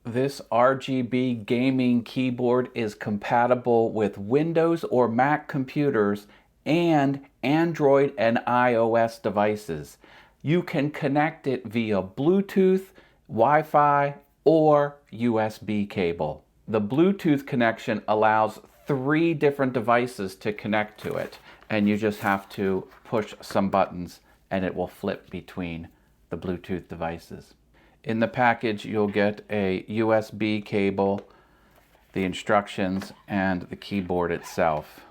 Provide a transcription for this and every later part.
This RGB gaming keyboard is compatible with Windows or Mac computers and Android and iOS devices. You can connect it via Bluetooth, Wi-Fi, or USB cable. The Bluetooth connection allows 3 different devices to connect to it, and you just have to push some buttons and it will flip between the Bluetooth devices. In the package, you'll get a USB cable, the instructions, and the keyboard itself.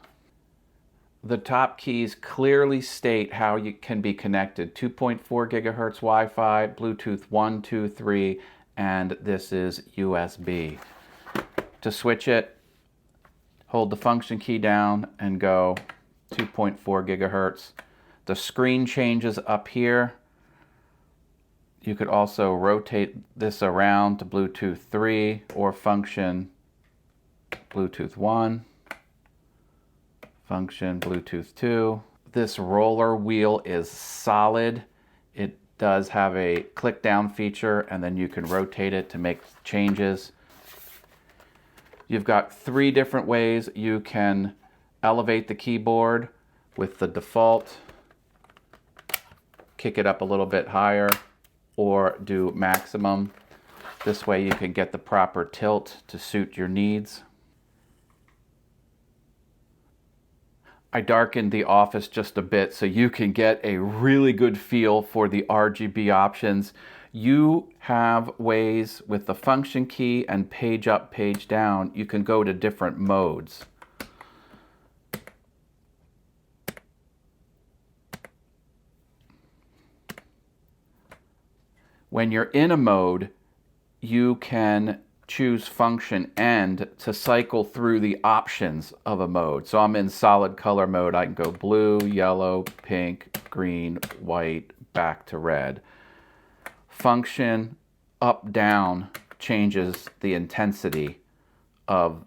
The top keys clearly state how you can be connected. 2.4 gigahertz Wi-Fi, Bluetooth 1, 2, 3, and this is USB. To switch it, hold the function key down and go 2.4 gigahertz. The screen changes up here. You could also rotate this around to Bluetooth 3 or function Bluetooth 1, function Bluetooth 2. This roller wheel is solid. It does have a click down feature and then you can rotate it to make changes. You've got 3 different ways you can elevate the keyboard with the default, kick it up a little bit higher, or do maximum. This way you can get the proper tilt to suit your needs. I darkened the office just a bit so you can get a really good feel for the RGB options. You have ways with the function key and page up, page down, you can go to different modes. When you're in a mode, you can choose function end to cycle through the options of a mode. So I'm in solid color mode. I can go blue, yellow, pink, green, white, back to red. Function up, down changes the intensity of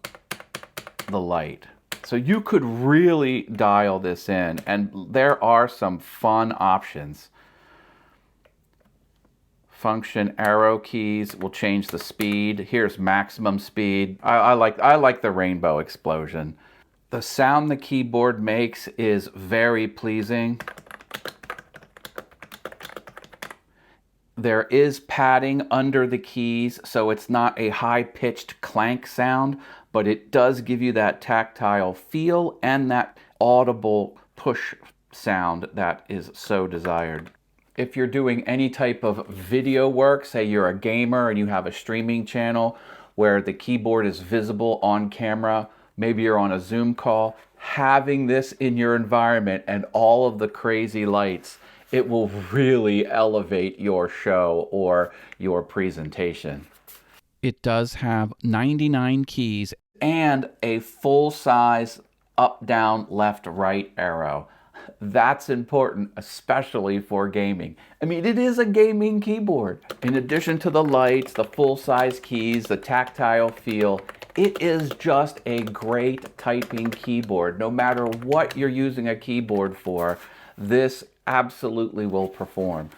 the light. So you could really dial this in, and there are some fun options. Function arrow keys will change the speed. Here's maximum speed. I like the rainbow explosion. The sound the keyboard makes is very pleasing. There is padding under the keys, so it's not a high-pitched clank sound, but it does give you that tactile feel and that audible push sound that is so desired. If you're doing any type of video work, say you're a gamer and you have a streaming channel where the keyboard is visible on camera, maybe you're on a Zoom call, having this in your environment and all of the crazy lights, it will really elevate your show or your presentation. It does have 99 keys and a full-size up, down, left, right arrow. That's important, especially for gaming. I mean, it is a gaming keyboard. In addition to the lights, the full-size keys, the tactile feel, it is just a great typing keyboard. No matter what you're using a keyboard for, this absolutely will perform.